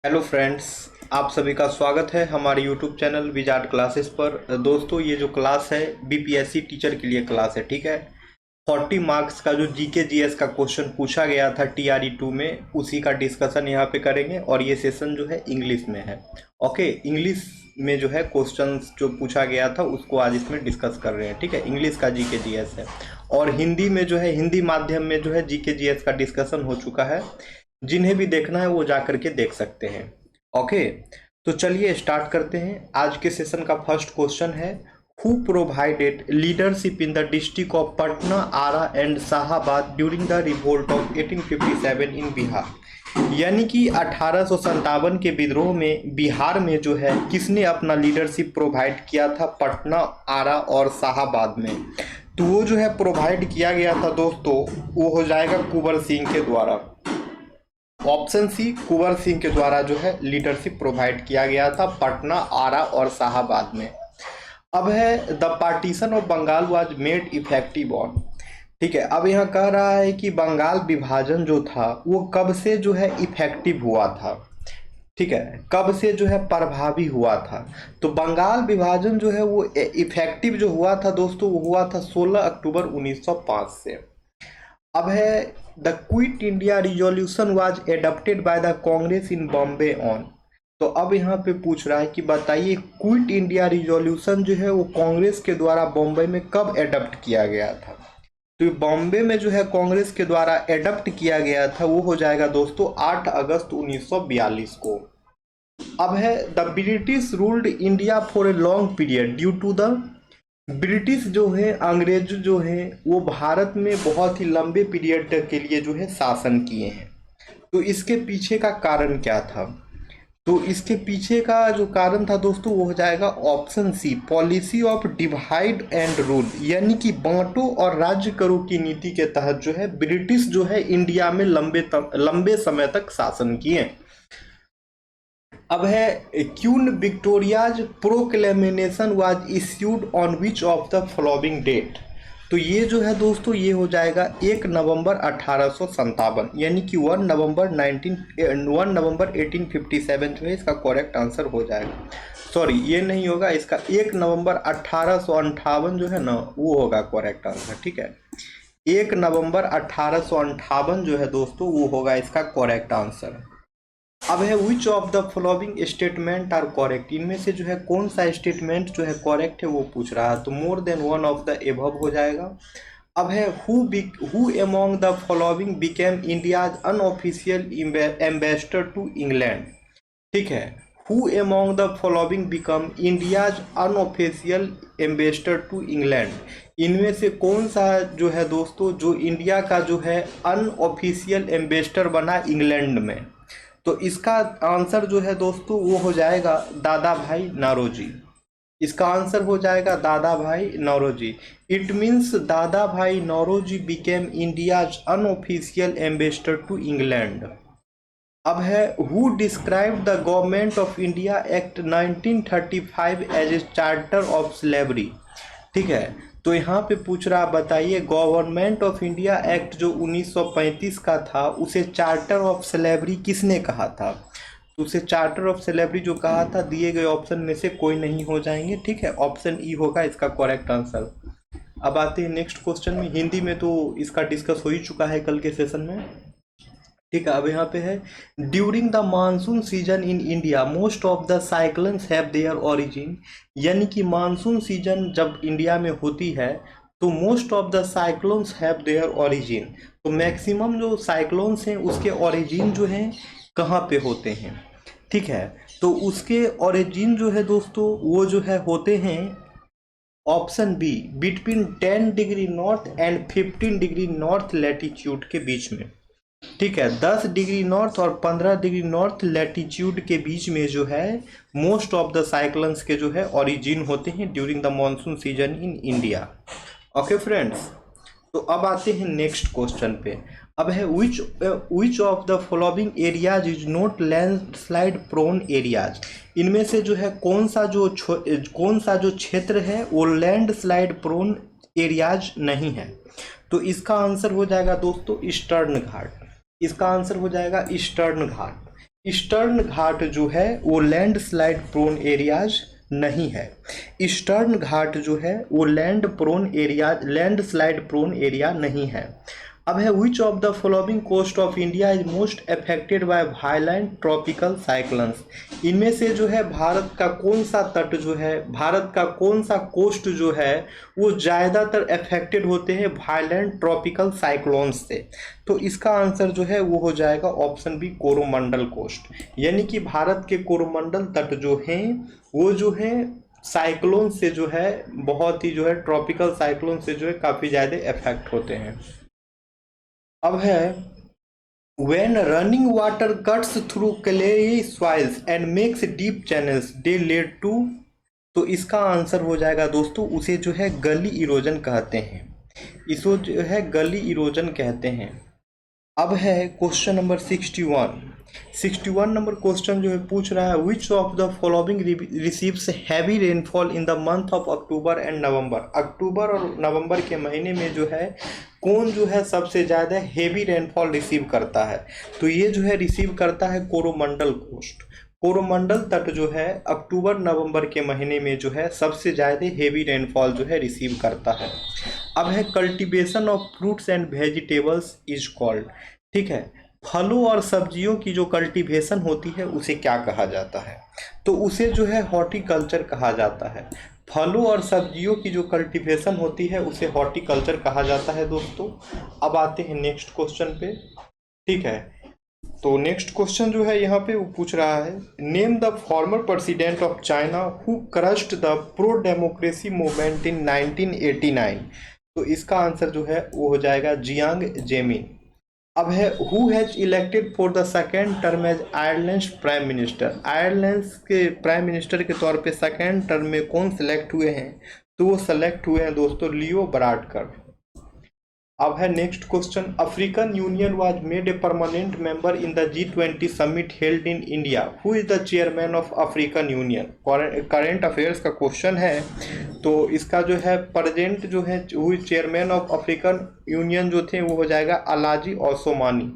Hello friends, आप सभी का स्वागत है हमारे यूट्यूब चैनल विजार्ड क्लासेस पर। दोस्तों, ये जो क्लास है बीपीएससी टीचर के लिए क्लास है। ठीक है, 40 मार्क्स का जो जीके जीएस का क्वेश्चन पूछा गया था टीआरई 2 में, उसी का डिस्कशन यहाँ पे करेंगे। और ये सेशन जो है इंग्लिश में है। ओके, इंग्लिश में जो है क्वेश्चंस जो पूछा गया था उसको आज इसमें डिस्कस कर रहे हैं। ठीक है, इंग्लिश का जीके जीएस है। और हिंदी में जो है, हिंदी माध्यम में जो है जीके जीएस का डिस्कशन हो चुका है। जिन्हें भी देखना है वो जा करके देख सकते हैं। ओके, तो चलिए स्टार्ट करते हैं। आज के सेशन का फर्स्ट क्वेश्चन है, who provided leadership in the district of Patna, Arrah and Shahabad during the revolt of 1857 in Bihar. यानी कि 1857 के विद्रोह में बिहार में जो है किसने अपना लीडरशिप प्रोवाइड किया था पटना, आरा और शाहाबाद में। तो वो जो है प्रोवाइड किया गया था दोस्तों, वो हो जाएगा कुंवर सिंह के द्वारा। ऑप्शन सी, कुंवर सिंह के द्वारा जो है लीडरशिप प्रोवाइड किया गया था पटना, आरा और शाहाबाद में। अब है the partition of Bengal was made effective on. ठीक है, अब यहाँ कह रहा है कि बंगाल विभाजन जो था वो कब से जो है इफेक्टिव हुआ था। ठीक है, कब से जो है प्रभावी हुआ था। तो बंगाल विभाजन जो है वो इफेक्टिव जो हुआ था दोस्तों, वो हुआ था 16 अक्टूबर 1905 से। अब है the quit India resolution was adopted by the Congress in Bombay on. तो अब यहाँ पे पूछ रहा है कि बताइए क्विट इंडिया रिजोल्यूशन जो है वो कांग्रेस के द्वारा बॉम्बे में कब एडॉप्ट किया गया था। तो बॉम्बे में जो है कांग्रेस के द्वारा एडॉप्ट किया गया था वो हो जाएगा दोस्तों 8 अगस्त 1942 को। अब है the British ruled India for a long period due to the. British जो है, अंग्रेज जो है वो भारत में बहुत ही लंबे पीरियड तक के लिए जो है शासन किए हैं। तो इसके पीछे का कारण क्या था। तो इसके पीछे का जो कारण था दोस्तों वो हो जाएगा option C, policy of divide and rule. यानी कि बांटो और राज्य करो की नीति के तहत जो है ब्रिटिश जो है इंडिया में लंबे समय तक शासन किए। अब है Queen Victoria's proclamation was issued on which of the following date. तो ये जो है दोस्तों ये हो जाएगा 1 नवंबर 1857, यानी कि 1 नवंबर 1857 जो है इसका करेक्ट आंसर हो जाएगा। सॉरी, ये नहीं होगा, इसका 1 नवंबर 1858 जो है ना वो होगा करेक्ट आंसर। ठीक है, 1 नवंबर 1858 जो है दोस्तों वो होगा इसका करेक्ट आंसर। अब है which of the following statement are correct. इनमें से जो है कौन सा स्टेटमेंट जो है करेक्ट है वो पूछ रहा है। तो more than one of the above हो जाएगा। अब है who among the following became India's unofficial ambassador to England. ठीक है, who among the following become India's unofficial ambassador to England. इनमें से कौन सा जो है दोस्तों जो इंडिया का जो है अनऑफिशियल एम्बेसडर बना इंग्लैंड में। तो इसका आंसर जो है दोस्तों वो हो जाएगा दादा भाई नौरोजी। इसका आंसर हो जाएगा दादा भाई Naoroji. It means Dadabhai Naoroji became India's unofficial ambassador to England. अब है who describe the Government of India Act 1935 as a charter of slavery. ठीक है, तो यहाँ पे पूछ रहा बताइए गवर्नमेंट ऑफ इंडिया एक्ट जो 1935 का था उसे चार्टर ऑफ स्लेवरी किसने कहा था। तो उसे चार्टर ऑफ स्लेवरी जो कहा था दिए गए ऑप्शन में से कोई नहीं हो जाएंगे। ठीक है, ऑप्शन ई होगा इसका करेक्ट आंसर। अब आते हैं नेक्स्ट क्वेश्चन में। हिंदी में तो इसका डिस्कस हो ही चुका है कल के सेशन में। ठीक है, अब यहाँ पे है during the monsoon season in India most of the cyclones have their origin. यानी कि मानसून सीजन जब इंडिया में होती है तो most of the cyclones have their origin. तो मैक्सिमम जो साइक्लोन्स हैं उसके ओरिजिन जो हैं कहाँ पे होते हैं। ठीक है, तो उसके ओरिजिन जो है दोस्तों वो जो है होते हैं option B, between 10 degree north and 15 degree north latitude के बीच में। ठीक है, 10 डिग्री नॉर्थ और 15 डिग्री नॉर्थ लैटिट्यूड के बीच में जो है मोस्ट ऑफ द साइक्लोन्स के जो है ओरिजिन होते हैं during the monsoon season in India. Okay friends, तो अब आते हैं नेक्स्ट क्वेश्चन पे। अब है which of the following areas is not landslide prone areas. इनमें से जो है कौन सा जो क्षेत्र है वो लैंडस्लाइड प्रोन एरियाज नहीं है। तो इसका आंसर हो जाएगा दोस्तों ईस्टर्न घाट। इसका आंसर हो जाएगा ईस्टर्न घाट। ईस्टर्न घाट जो है वो लैंडस्लाइड प्रोन एरियाज नहीं है। ईस्टर्न घाट जो है वो लैंडस्लाइड प्रोन एरिया नहीं है। अब है which of the following coast of India is most affected by violent tropical cyclones. इनमें से जो है भारत का कौन सा तट जो है, भारत का कौन सा कोस्ट जो है वो ज़्यादातर अफेक्टेड होते हैं वायलेंट ट्रॉपिकल साइक्लोन्स से। तो इसका आंसर जो है वो हो जाएगा ऑप्शन बी, कोरोमंडल कोस्ट। यानी कि भारत के कोरोमंडल तट जो हैं वो जो है साइक्लोन से जो है बहुत ही जो है ट्रॉपिकल साइक्लोन से जो है काफ़ी ज़्यादा इफेक्ट होते हैं। अब है when running water cuts through clay soils and makes deep channels they lead to, तो इसका आंसर हो जाएगा दोस्तों, उसे जो है गली इरोजन कहते हैं। इसको जो है गली इरोजन कहते हैं। अब है क्वेश्चन नंबर 61 नंबर क्वेश्चन जो है पूछ रहा है which of the following receives heavy rainfall in the month of October and November. अक्टूबर और नवंबर के महीने में जो है कौन जो है सबसे ज़्यादा हेवी रेनफॉल रिसीव करता है। तो ये जो है रिसीव करता है कोरोमंडल कोस्ट। कोरोमंडल तट जो है अक्टूबर नवंबर के महीने में जो है सबसे ज़्यादा हेवी रेनफॉल जो है रिसीव करता है। अब है cultivation of fruits and vegetables is called. ठीक है, फलों और सब्जियों की जो कल्टीवेशन होती है उसे क्या कहा जाता है। तो उसे जो है हॉर्टिकल्चर कहा जाता है। फलों और सब्जियों की जो कल्टीवेशन होती है उसे हॉर्टिकल्चर कहा जाता है दोस्तों। अब आते हैं नेक्स्ट क्वेश्चन पे। ठीक है, तो नेक्स्ट क्वेश्चन जो है यहाँ पे वो पूछ रहा है name the former president of China who crushed the pro democracy movement in 1989। तो इसका आंसर जो है वो हो जाएगा जियांग जेमिन। अब है who has elected for the second term as Ireland prime minister. Ireland के प्राइम मिनिस्टर के तौर पे सेकेंड टर्म में कौन सेलेक्ट हुए हैं। तो वो सेलेक्ट हुए हैं दोस्तों लियो बराडकर। अब है next question African union was made a permanent member in the G20 summit held in India. Who is the chairman of African union. Current affairs का क्वेश्चन है। तो इसका जो है प्रेजेंट जो है who is chairman of African union जो थे वो हो जाएगा अलाजी ओसोमानी।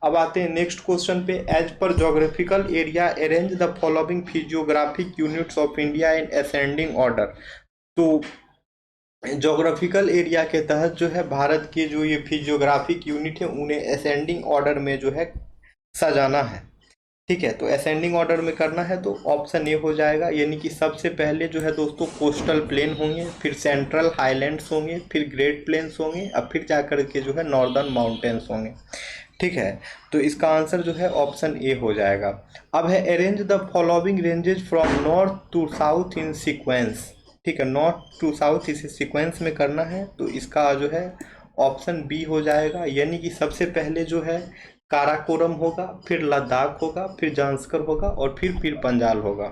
अब आते हैं नेक्स्ट क्वेश्चन पे as per geographical area arrange the following physiographic units of India in ascending order. तो जोग्राफिकल एरिया के तहत जो है भारत के जो ये फिजियोग्राफिक यूनिट है उन्हें असेंडिंग ऑर्डर में जो है सजाना है। ठीक है, तो असेंडिंग ऑर्डर में करना है तो ऑप्शन ए हो जाएगा। यानी कि सबसे पहले जो है दोस्तों कोस्टल प्लेन होंगे, फिर सेंट्रल हाईलैंड्स होंगे, फिर ग्रेट प्लेन्स होंगे, अब फिर जाकर के जो है नॉर्दर्न माउंटेन्स होंगे। ठीक है, तो इसका आंसर जो है ऑप्शन ए हो जाएगा। अब है arrange the following ranges from north to south in sequence. ठीक है, नॉर्थ टू साउथ इसे सीक्वेंस में करना है तो इसका जो है ऑप्शन बी हो जाएगा। यानी कि सबसे पहले जो है काराकोरम होगा, फिर लद्दाख होगा, फिर जांस्कर होगा और फिर पंजाल होगा।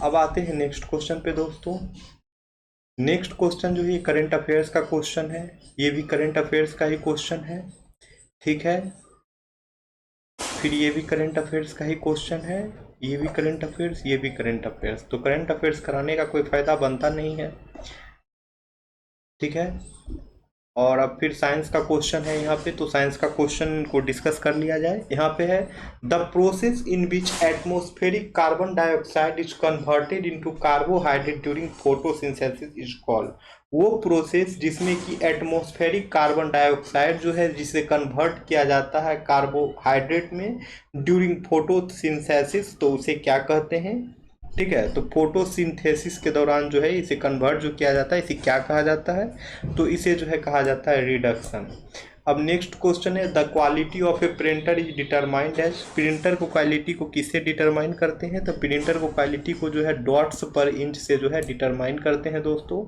अब आते हैं नेक्स्ट क्वेश्चन पे दोस्तों। नेक्स्ट क्वेश्चन जो है करंट अफेयर्स का क्वेश्चन है, ये भी करंट अफेयर्स का ही क्वेश्चन है। ठीक है, फिर ये भी करंट अफेयर्स का ही क्वेश्चन है, ये भी करंट अफेयर्स, ये भी करंट अफेयर्स। तो करंट अफेयर्स कराने का कोई फ़ायदा बनता नहीं है। ठीक है, और अब फिर साइंस का क्वेश्चन है यहाँ पे। तो साइंस का क्वेश्चन को डिस्कस कर लिया जाए। यहाँ पे है the process in which atmospheric carbon dioxide is converted into carbohydrate during photosynthesis is called. वो प्रोसेस जिसमें कि एटमॉस्फेरिक कार्बन डाइऑक्साइड जो है जिसे कन्वर्ट किया जाता है कार्बोहाइड्रेट में ड्यूरिंग फोटोसिंथेसिस, तो उसे क्या कहते हैं। ठीक है, तो फोटोसिंथेसिस के दौरान जो है इसे कन्वर्ट जो किया जाता है इसे क्या कहा जाता है। तो इसे जो है कहा जाता है रिडक्शन। अब नेक्स्ट क्वेश्चन है the quality of a printer is determined as. Printer को क्वालिटी को किससे डिटरमाइन करते हैं। तो प्रिंटर को क्वालिटी को जो है डॉट्स पर इंच से जो है डिटरमाइन करते हैं दोस्तों।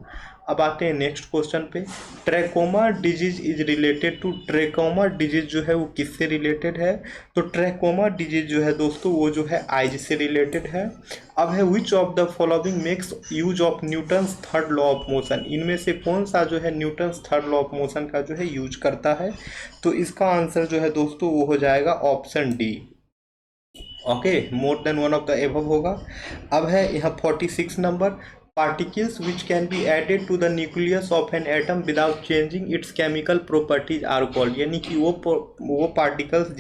अब आते हैं नेक्स्ट क्वेश्चन पे trachoma disease is related to. Trachoma disease जो है वो किससे रिलेटेड है। तो ट्रैकोमा डिजीज जो है दोस्तों वो जो है आइज से रिलेटेड है। अब है which of the following makes use of Newton's third law of motion. इनमें से कौन सा जो है Newton's third law of motion का जो है यूज करता है। तो इसका आंसर जो है दोस्तों वो हो जाएगा option D. Okay, more than one of the above होगा। अब है यहाँ 46 number particles which can be added to the nucleus of an atom without changing its chemical properties are called। यानी कि वो पार्टिकल्स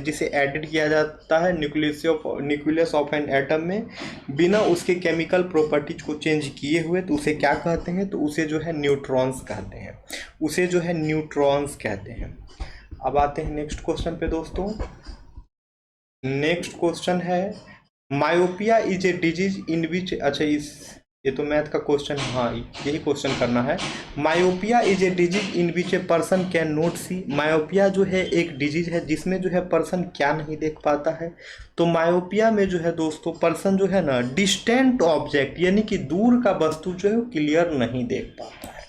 जिसे ऐडेड किया जाता है न्यूक्लियस ऑफ एन एटम में बिना उसके केमिकल प्रॉपर्टीज को चेंज किए हुए, तो उसे क्या कहते हैं? तो उसे जो है न्यूट्रॉन्स कहते हैं, उसे जो है न्यूट्रॉन्स कहते हैं। अब आते हैं नेक्स्ट क्वेश्चन पे दोस्तों। नेक्स्ट क्वेश्चन है myopia is a disease in which, अच्छा ये तो मैथ का क्वेश्चन, हाँ यही क्वेश्चन करना है। Myopia is a disease in which a person can not see. Myopia जो है एक डिजीज है जिसमें जो है पर्सन क्या नहीं देख पाता है। तो मायोपिया में जो है दोस्तों पर्सन जो है ना डिस्टेंट ऑब्जेक्ट यानी कि दूर का वस्तु जो है वो क्लियर नहीं देख पाता है।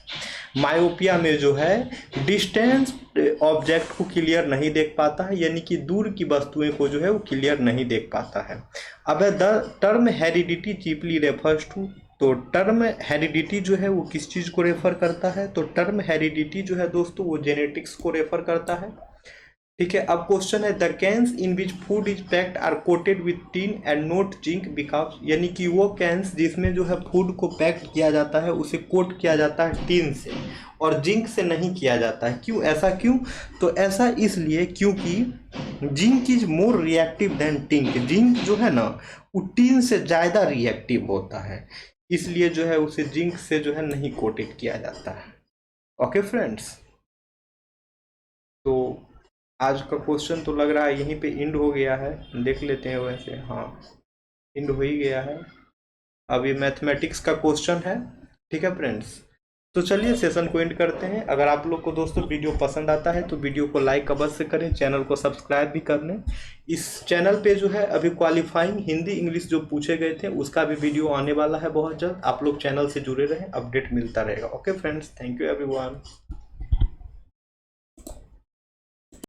मायोपिया में जो है डिस्टेंस ऑब्जेक्ट को क्लियर नहीं देख पाता है, यानी कि दूर की वस्तुएं को जो है वो क्लियर नहीं देख पाता है। अब the term heredity chiefly refers to, तो टर्म हेरिडिटी जो है वो किस चीज़ को रेफर करता है? तो टर्म हेरिडिटी जो है दोस्तों वो जेनेटिक्स को रेफर करता है। ठीक है, अब क्वेश्चन है the cans in which food is packed or coated with tin and not zinc because, यानी कि वो कैंस जिसमें जो है फूड को पैक्ड किया जाता है उसे कोट किया जाता है टीन से और जिंक से नहीं किया जाता है। क्यों, ऐसा क्यों? तो ऐसा इसलिए क्योंकि zinc is more reactive than tin. Zinc जो है ना वो टीन से ज़्यादा रिएक्टिव होता है, इसलिए जो है उसे जिंक से जो है नहीं कोटेड किया जाता है। ओके फ्रेंड्स, तो आज का क्वेश्चन तो लग रहा है यहीं पे एंड हो गया है। देख लेते हैं, वैसे हाँ एंड हो ही गया है। अब ये मैथमेटिक्स का क्वेश्चन है। ठीक है फ्रेंड्स, तो चलिए सेशन को एंड करते हैं। अगर आप लोग को दोस्तों वीडियो पसंद आता है तो वीडियो को लाइक अवश्य करें, चैनल को सब्सक्राइब भी कर लें। इस चैनल पे जो है अभी क्वालिफाइंग हिंदी इंग्लिश जो पूछे गए थे उसका भी वीडियो आने वाला है बहुत जल्द। आप लोग चैनल से जुड़े रहें, अपडेट मिलता रहेगा। Okay friends, thank you everyone.